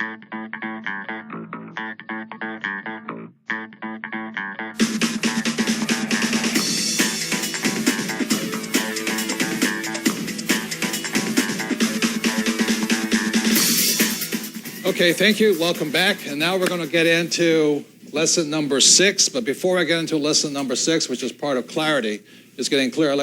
Okay, thank you. Welcome back. And now we're going to get into lesson number 6. But before I get into lesson number 6, which is part of clarity, is getting clear, I'd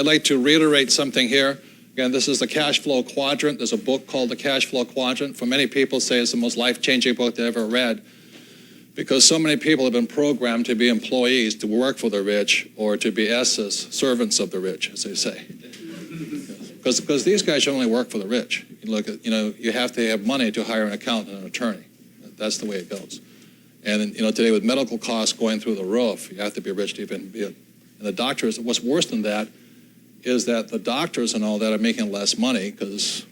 like to reiterate something here. Again, this is the cash flow quadrant. There's a book called the Cash Flow Quadrant. For many people, say it's the most life-changing book they ever read, because so many people have been programmed to be employees, to work for the rich, or to be S's, servants of the rich, as they say. Because these guys only work for the rich. You look at, you have to have money to hire an accountant and an attorney. That's the way it goes. And today with medical costs going through the roof, you have to be rich to even be. And the doctors, what's worse than that is that the doctors and all that are making less money because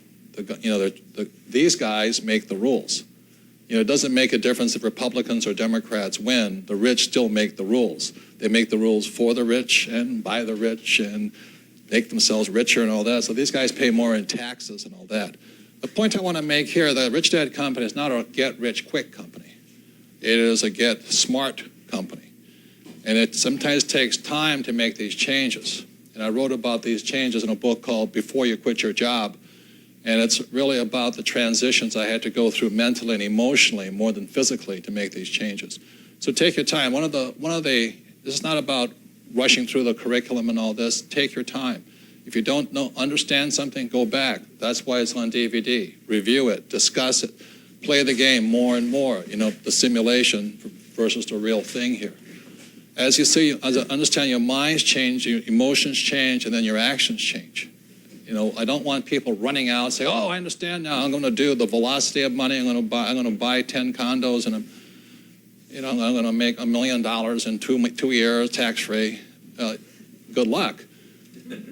these guys make the rules. It doesn't make a difference if Republicans or Democrats win. The rich still make the rules. They make the rules for the rich and by the rich and make themselves richer and all that. So these guys pay more in taxes and all that. The point I want to make here, the Rich Dad Company is not a get-rich-quick company. It is a get-smart company. And it sometimes takes time to make these changes. And I wrote about these changes in a book called Before You Quit Your Job. And it's really about the transitions I had to go through mentally and emotionally more than physically to make these changes. So take your time. This is not about rushing through the curriculum and all this. Take your time. If you don't understand something, go back. That's why it's on DVD. Review it, discuss it, play the game more and more, the simulation versus the real thing here. As you see, as I understand, your minds change, your emotions change, and then your actions change. I don't want people running out and say, oh, I understand now, I'm going to do the velocity of money, I'm going to buy 10 condos, and I'm going to make $1 million in 2 years, tax-free. Good luck.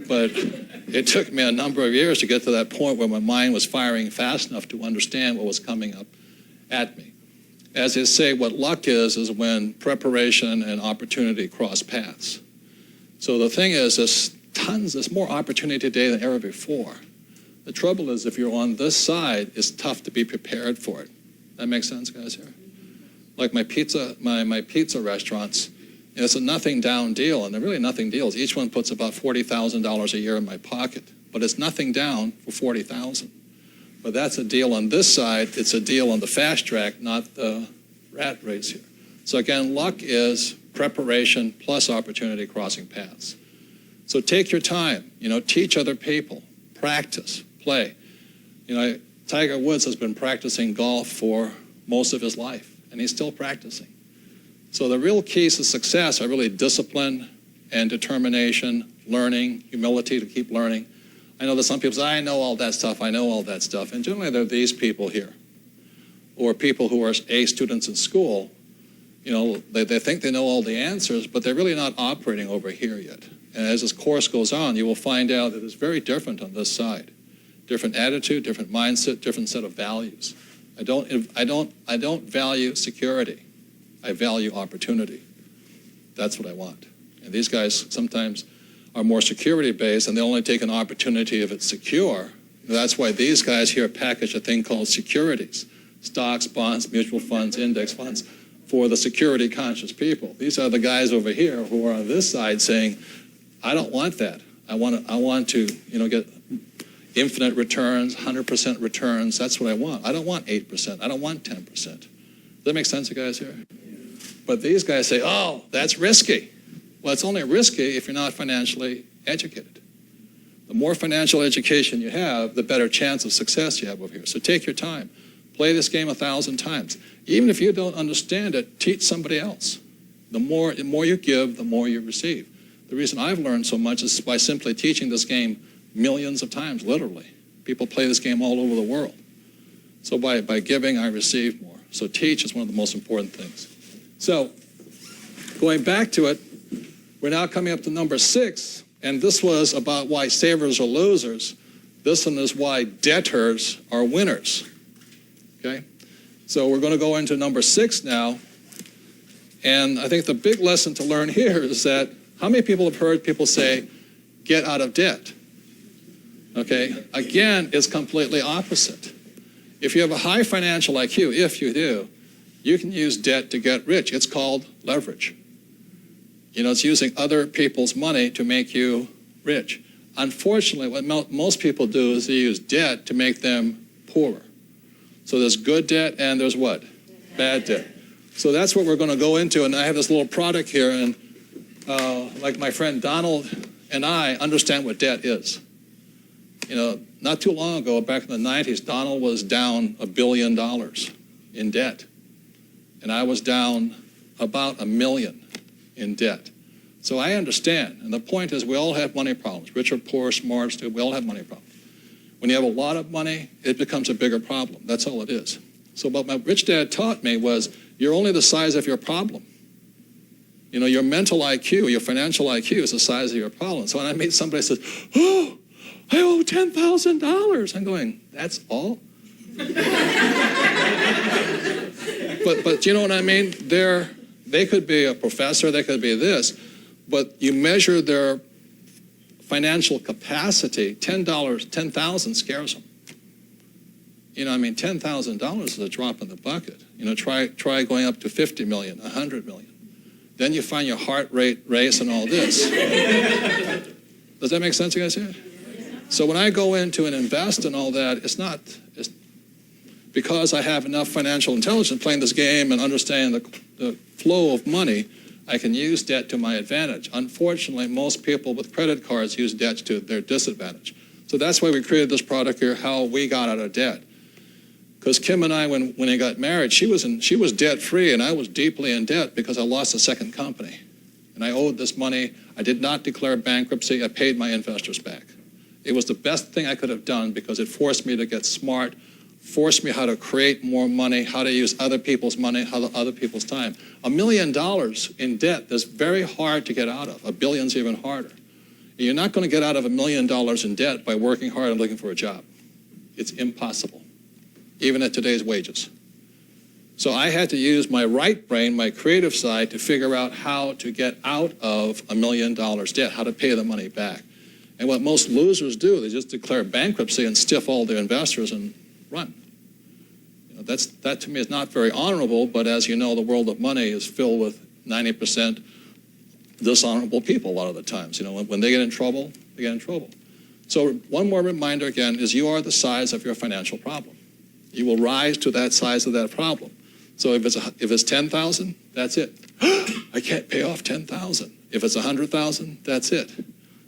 But it took me a number of years to get to that point where my mind was firing fast enough to understand what was coming up at me. As they say, what luck is when preparation and opportunity cross paths. So the thing is, there's more opportunity today than ever before. The trouble is, if you're on this side, it's tough to be prepared for it. That makes sense, guys, here? Like my pizza restaurants, it's a nothing down deal, and they're really nothing deals. Each one puts about $40,000 a year in my pocket, but it's nothing down for $40,000. But that's a deal on this side. It's a deal on the fast track, not the rat race here. So again, luck is preparation plus opportunity crossing paths. So take your time, teach other people, practice, play. Tiger Woods has been practicing golf for most of his life, and he's still practicing. So the real keys to success are really discipline and determination, learning, humility to keep learning. I know that some people say, I know all that stuff, and generally they're these people here, or people who are A students in school. They think they know all the answers, but they're really not operating over here yet. And as this course goes on, you will find out that it's very different on this side. Different attitude, different mindset, different set of values. I don't value security. I value opportunity. That's what I want. And these guys sometimes are more security-based, and they only take an opportunity if it's secure. That's why these guys here package a thing called securities. Stocks, bonds, mutual funds, index funds, for the security-conscious people. These are the guys over here who are on this side saying, I don't want that. I want to get infinite returns, 100% returns. That's what I want. I don't want 8%. I don't want 10%. Does that make sense, you guys here? But these guys say, oh, that's risky. Well, it's only risky if you're not financially educated. The more financial education you have, the better chance of success you have over here. So take your time. Play this game 1,000 times. Even if you don't understand it, teach somebody else. The more you give, the more you receive. The reason I've learned so much is by simply teaching this game millions of times, literally. People play this game all over the world. So by giving, I receive more. So teach is one of the most important things. So going back to it, we're now coming up to number 6, and this was about why savers are losers. This one is why debtors are winners. Okay? So we're going to go into number 6 now, and I think the big lesson to learn here is that how many people have heard people say, get out of debt? Okay? Again, it's completely opposite. If you have a high financial IQ, if you do, you can use debt to get rich. It's called leverage. You know, it's using other people's money to make you rich. Unfortunately, what most people do is they use debt to make them poorer. So there's good debt and there's what? Bad debt. So that's what we're going to go into. And I have this little product here, and like my friend Donald and I understand what debt is. You know, not too long ago, back in the 90s, Donald was down $1 billion in debt. And I was down about $1 million in debt. So I understand. And the point is, we all have money problems. Rich or poor, smart, stupid, we all have money problems. When you have a lot of money, it becomes a bigger problem. That's all it is. So what my rich dad taught me was, you're only the size of your problem. You know, your mental IQ, your financial IQ is the size of your problem. So when I meet somebody who says, oh, I owe $10,000. I'm going, that's all? But you know what I mean? They could be a professor, they could be this, but you measure their financial capacity, $10,000 scares them. You know, I mean, $10,000 is a drop in the bucket. You know, try going up to 50 million, 100 million. Then you find your heart rate race and all this. Does that make sense, you guys here? So when I go into and invest and all that, it's because I have enough financial intelligence playing this game and understanding the flow of money, I can use debt to my advantage. Unfortunately, most people with credit cards use debt to their disadvantage. So that's why we created this product here, how we got out of debt. Because Kim and I, when we got married, she was debt-free, and I was deeply in debt because I lost a second company. And I owed this money. I did not declare bankruptcy. I paid my investors back. It was the best thing I could have done because it forced me to get smart, forced me how to create more money, how to use other people's money, other people's time. $1 million in debt is very hard to get out of. $1 billion's even harder. You're not going to get out of $1 million in debt by working hard and looking for a job. It's impossible, even at today's wages. So I had to use my right brain, my creative side, to figure out how to get out of $1 million debt, how to pay the money back. And what most losers do, they just declare bankruptcy and stiff all their investors and run. You know, that to me is not very honorable, but as you know, the world of money is filled with 90% dishonorable people a lot of the times. You know, when they get in trouble, they get in trouble. So one more reminder again is you are the size of your financial problem. You will rise to that size of that problem. So if it's 10,000, that's it. I can't pay off 10,000. If it's 100,000, that's it.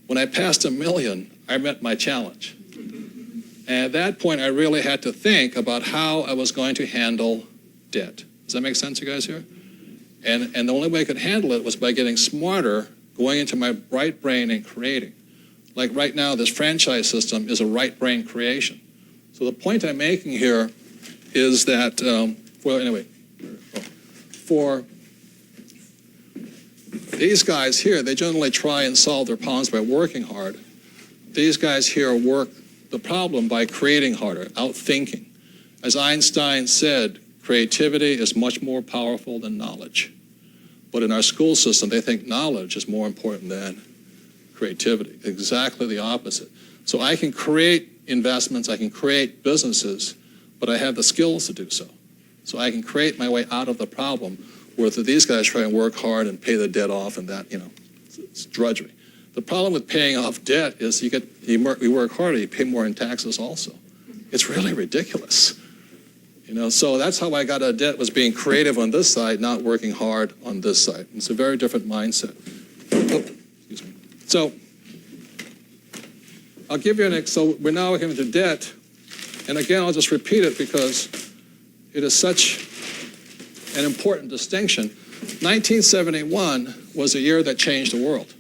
When I passed $1 million, I met my challenge. And at that point, I really had to think about how I was going to handle debt. Does that make sense, you guys here? And the only way I could handle it was by getting smarter, going into my right brain and creating. Like right now, this franchise system is a right brain creation. So the point I'm making here is that, for these guys here, they generally try and solve their problems by working hard. These guys here work the problem by creating harder, outthinking. As Einstein said, creativity is much more powerful than knowledge. But in our school system, they think knowledge is more important than creativity. Exactly the opposite. So I can create investments, I can create businesses, but I have the skills to do so. So I can create my way out of the problem, where these guys try and work hard and pay the debt off, and that, you know, it's drudgery. The problem with paying off debt is you work harder, you pay more in taxes also. It's really ridiculous. You know, so that's how I got out of debt, was being creative on this side, not working hard on this side. It's a very different mindset. Oh, excuse me. So I'll give you so we're now getting into debt, and again, I'll just repeat it because it is such an important distinction. 1971 was a year that changed the world.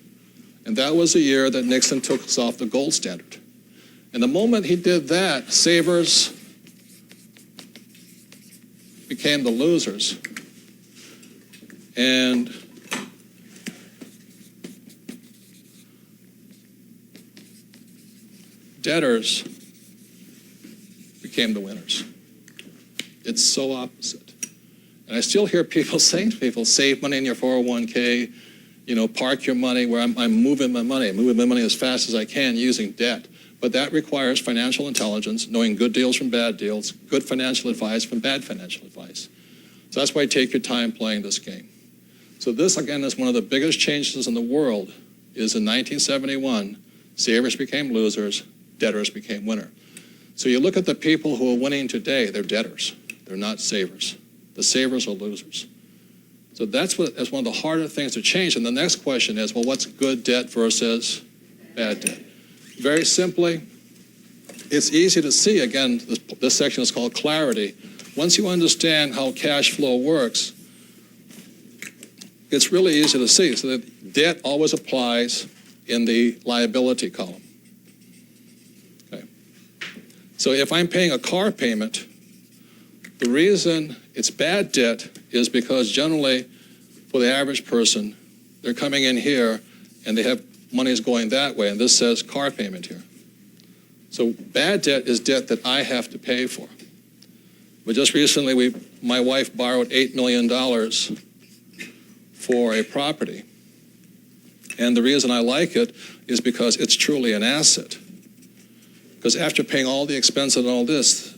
And that was the year that Nixon took us off the gold standard. And the moment he did that, savers became the losers. And debtors became the winners. It's so opposite. And I still hear people saying to people, save money in your 401k, you know, park your money where I'm moving my money. I'm moving my money as fast as I can using debt. But that requires financial intelligence, knowing good deals from bad deals, good financial advice from bad financial advice. So that's why take your time playing this game. So this, again, is one of the biggest changes in the world, is in 1971, savers became losers, debtors became winners. So you look at the people who are winning today, they're debtors. They're not savers. The savers are losers. So that's one of the harder things to change. And the next question is, well, what's good debt versus bad debt? Very simply, it's easy to see, again, this section is called clarity. Once you understand how cash flow works, it's really easy to see. So that debt always applies in the liability column. Okay. So if I'm paying a car payment, the reason it's bad debt is because generally, for the average person, they're coming in here and they have money's going that way, and this says car payment here. So bad debt is debt that I have to pay for. But just recently, my wife borrowed $8 million for a property. And the reason I like it is because it's truly an asset. Because after paying all the expense and all this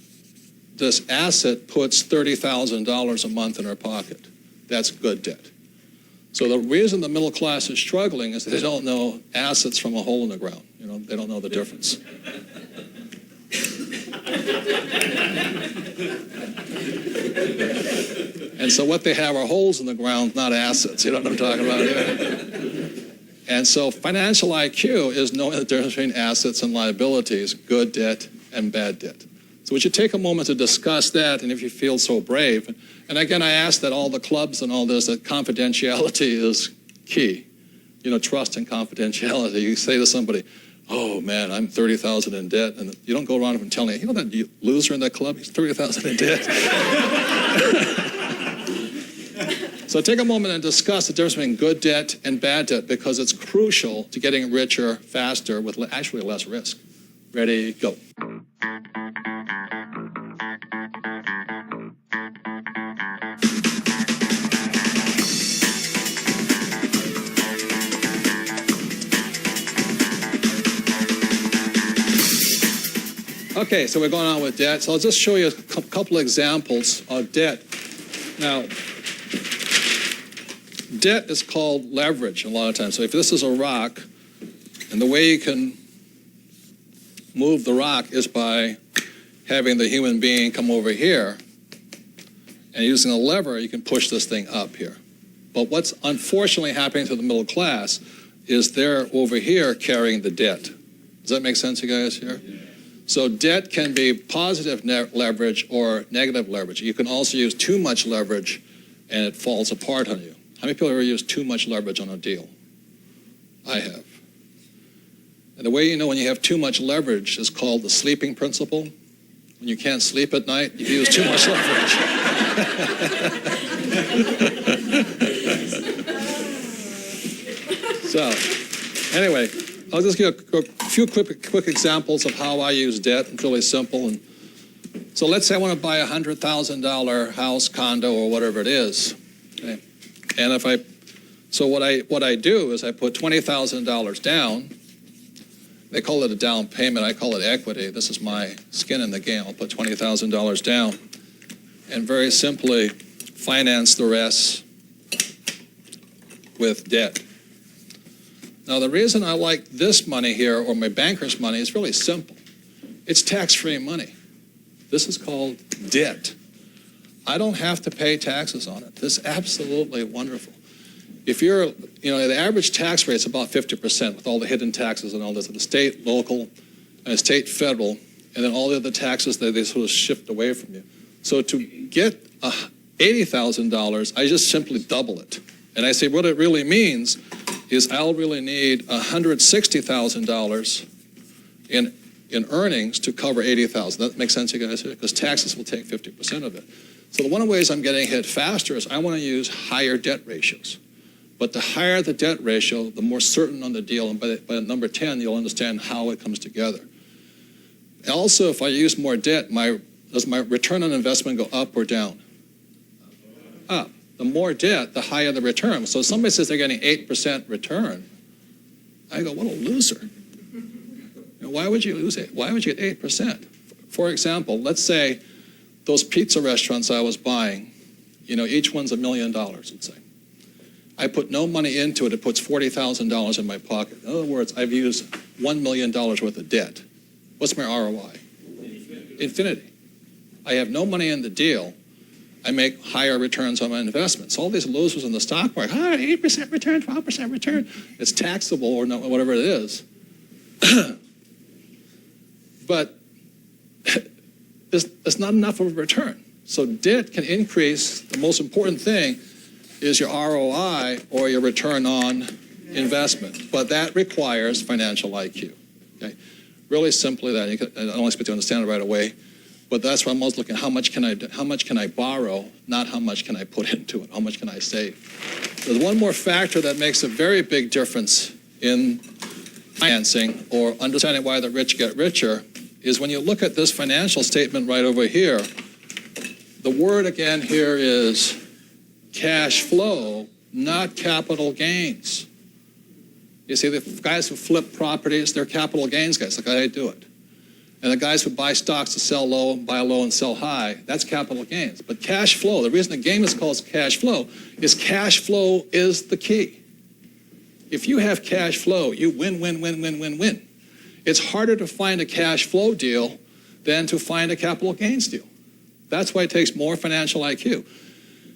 asset puts $30,000 a month in her pocket. That's good debt. So the reason the middle class is struggling is they don't know assets from a hole in the ground. You know, they don't know the difference. And so what they have are holes in the ground, not assets. You know what I'm talking about here? And so financial IQ is knowing the difference between assets and liabilities, good debt and bad debt. So we should take a moment to discuss that, and if you feel so brave. And again, I ask that all the clubs and all this, that confidentiality is key. You know, trust and confidentiality. You say to somebody, oh man, I'm 30,000 in debt, and you don't go around and telling, you know that loser in that club, he's 30,000 in debt. So take a moment and discuss the difference between good debt and bad debt, because it's crucial to getting richer faster with actually less risk. Ready, go. Okay, so we're going on with debt. So I'll just show you a couple examples of debt. Now, debt is called leverage a lot of times. So if this is a rock, and the way you can move the rock is by having the human being come over here, and using a lever, you can push this thing up here. But what's unfortunately happening to the middle class is they're over here carrying the debt. Does that make sense, you guys here? So debt can be positive leverage or negative leverage. You can also use too much leverage and it falls apart on you. How many people ever use too much leverage on a deal? I have. And the way you know when you have too much leverage is called the sleeping principle. When you can't sleep at night, you use too much leverage. So, anyway, I'll just give a few quick examples of how I use debt. It's really simple. And so let's say I want to buy a $100,000 house, condo, or whatever it is. Okay? And what I do is I put $20,000 down. They call it a down payment. I call it equity. This is my skin in the game. I'll put $20,000 down and very simply finance the rest with debt. Now, the reason I like this money here, or my banker's money, is really simple. It's tax-free money. This is called debt. I don't have to pay taxes on it. This is absolutely wonderful. If you're, the average tax rate is about 50% with all the hidden taxes and all this, the state, local, and state, federal, and then all the other taxes that they sort of shift away from you. So to get $80,000, I just simply double it. And I say what it really means is I'll really need $160,000 in earnings to cover $80,000. That makes sense, you guys? Because taxes will take 50% of it. So one of the ways I'm getting hit faster is I want to use higher debt ratios. But the higher the debt ratio, the more certain on the deal. And by number 10, you'll understand how it comes together. Also, if I use more debt, does my return on investment go up or down? Up. The more debt, the higher the return. So if somebody says they're getting 8% return, I go, what a loser. why would you lose it? Why would you get 8%? For example, let's say those pizza restaurants I was buying, each one's $1 million, let's say. I put no money into it. It puts $40,000 in my pocket. In other words, I've used $1 million worth of debt. What's my ROI? Infinity. I have no money in the deal. I make higher returns on my investments. All these losers in the stock market, 8% return, 12% return. It's taxable or no, whatever it is. But it's not enough of a return. So debt can increase. The most important thing is your ROI or your return on investment. But that requires financial IQ. Okay? Really simply that. I don't expect you to understand it right away. But that's why I'm always looking, how much can I borrow, not how much can I put into it, how much can I save. There's one more factor that makes a very big difference in financing or understanding why the rich get richer is when you look at this financial statement right over here, the word again here is cash flow, not capital gains. You see, the guys who flip properties, they're capital gains guys, like I do it. And the guys who buy stocks to sell low, buy low and sell high, that's capital gains. But cash flow, the reason the game is called cash flow is the key. If you have cash flow, you win, win, win, win, win, win. It's harder to find a cash flow deal than to find a capital gains deal. That's why it takes more financial IQ.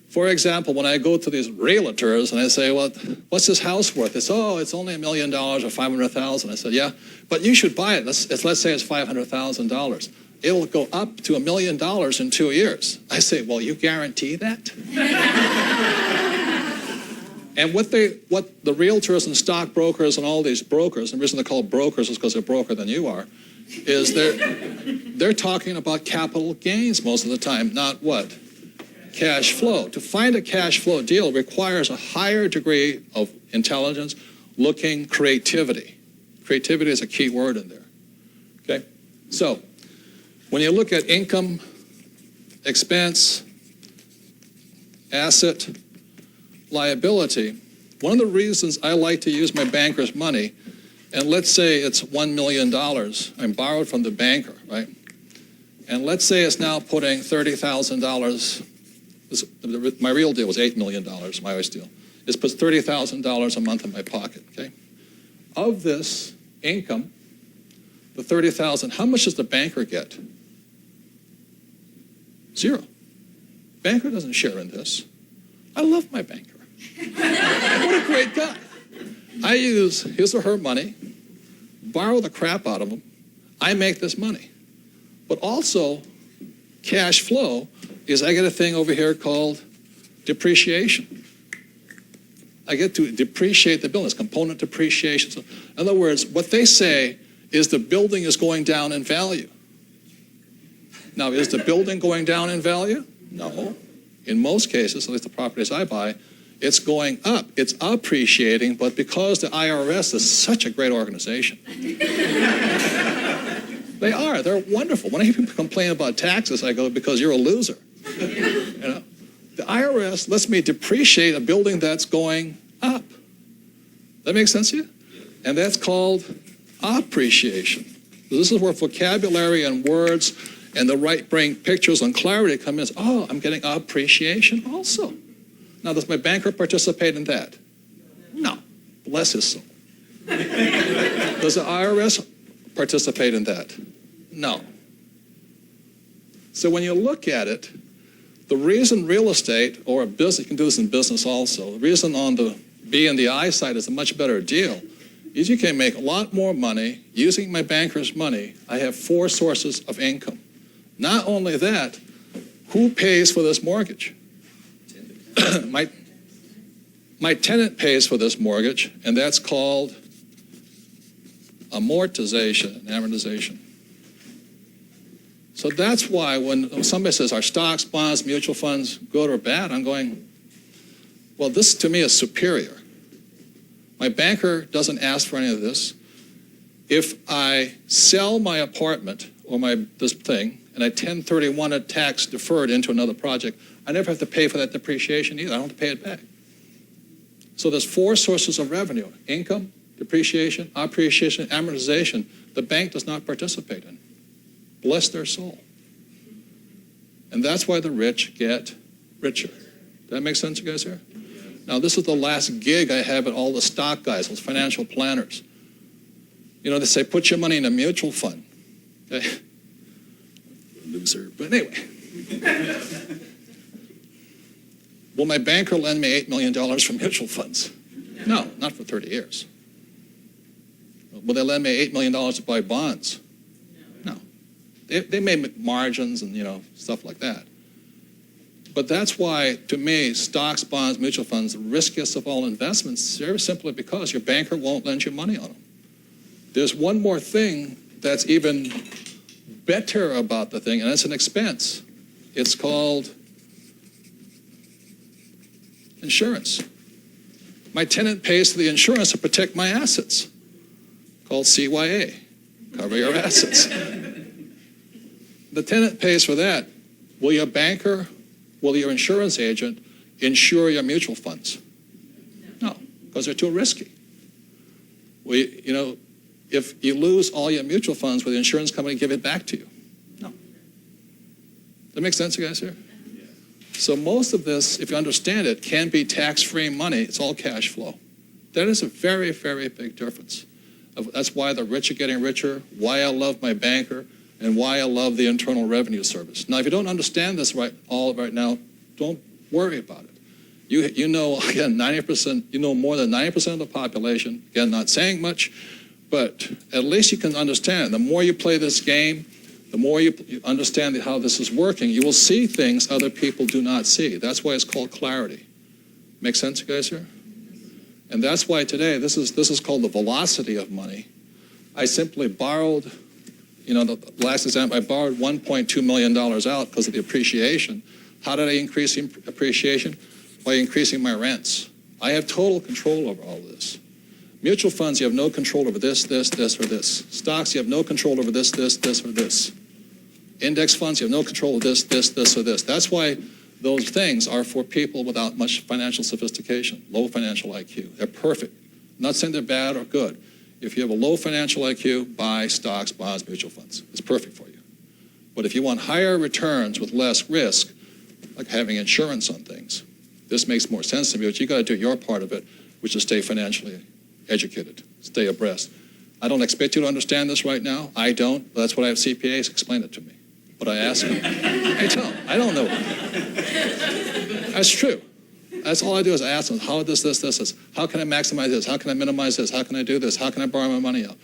For example, when I go to these realtors and I say, well, what's this house worth? It's only $1 million or $500,000. I said, yeah, but you should buy it. Let's say it's $500,000. It'll go up to $1 million in 2 years. I say, well, you guarantee that? And what the realtors and stockbrokers and all these brokers, and the reason they're called brokers is because they're broker than you are, is they're talking about capital gains most of the time, not what? Cash flow. To find a cash flow deal requires a higher degree of intelligence, looking, creativity. Creativity is a key word in there. Okay? So, when you look at income, expense, asset, liability, one of the reasons I like to use my banker's money, and let's say it's $1 million, I borrowed from the banker, right? And let's say it's now putting $30,000. My real deal was $8 million, my ice deal. It puts $30,000 a month in my pocket, okay? Of this income, the $30,000, how much does the banker get? Zero. Banker doesn't share in this. I love my banker. What a great guy. I use his or her money, borrow the crap out of them, I make this money. But also, cash flow is I get a thing over here called depreciation. I get to depreciate the building. It's component depreciation. So, in other words, what they say is the building is going down in value. Now, is the building going down in value? No. In most cases, at least the properties I buy, it's going up. It's appreciating, but because the IRS is such a great organization. They are. They're wonderful. When I hear people complain about taxes, I go, because you're a loser. The IRS lets me depreciate a building that's going up. That makes sense to you? And that's called appreciation. This is where vocabulary and words and the right brain pictures and clarity come in. Oh, I'm getting appreciation also. Now, does my banker participate in that? No. Bless his soul. Does the IRS participate in that? No. So when you look at it, the reason real estate or a business, you can do this in business also, the reason on the B and the I side is a much better deal is you can make a lot more money using my banker's money. I have 4 sources of income. Not only that, who pays for this mortgage? My tenant pays for this mortgage, and that's called amortization, amortization. So that's why when somebody says our stocks, bonds, mutual funds, good or bad, I'm going, well, this to me is superior. My banker doesn't ask for any of this. If I sell my apartment or this thing, and I 1031 it tax deferred into another project, I never have to pay for that depreciation either. I don't have to pay it back. So there's 4 sources of revenue: income, depreciation, appreciation, amortization, the bank does not participate in. Bless their soul. And that's why the rich get richer. Does that make sense, you guys here? Now, this is the last gig I have at all the stock guys, those financial planners. You know, they say, put your money in a mutual fund. Okay. Loser, but anyway. Will my banker lend me $8 million from mutual funds? No, not for 30 years. Will they lend me $8 million to buy bonds? No. They may make margins and, you know, stuff like that. But that's why, to me, stocks, bonds, mutual funds, the riskiest of all investments, very simply because your banker won't lend you money on them. There's one more thing that's even better about the thing, and it's an expense. It's called insurance. My tenant pays for the insurance to protect my assets, called CYA, cover your assets. The tenant pays for that. Will your banker, will your insurance agent insure your mutual funds? No, because they're too risky. You know, if you lose all your mutual funds, will the insurance company give it back to you? No. That makes sense, you guys here? So most of this, if you understand it, can be tax-free money. It's all cash flow. That is a very, very big difference. That's why the rich are getting richer, why I love my banker, and why I love the Internal Revenue Service. Now, if you don't understand this right now, don't worry about it. You know, again, 90%, you know more than 90% of the population. Again, not saying much, but at least you can understand. The more you play this game, the more you understand how this is working, you will see things other people do not see. That's why it's called clarity. Make sense, you guys here? And that's why today, this is called the velocity of money. I simply borrowed, you know, the last example, I borrowed $1.2 million out because of the appreciation. How did I increase the appreciation? By increasing my rents. I have total control over all this. Mutual funds, you have no control over this, or this. Stocks, you have no control over this, or this. Index funds, you have no control of this, or this. That's why those things are for people without much financial sophistication, low financial IQ. They're perfect. I'm not saying they're bad or good. If you have a low financial IQ, buy stocks, bonds, mutual funds. It's perfect for you. But if you want higher returns with less risk, like having insurance on things, this makes more sense to me, but you got to do your part of it, which is stay financially educated, stay abreast. I don't expect you to understand this right now. I don't. But that's what I have CPAs explain it to me. But I ask them. I tell them, I don't know. That's true. That's all I do is I ask them, how does this? How can I maximize this? How can I minimize this? How can I do this? How can I borrow my money out?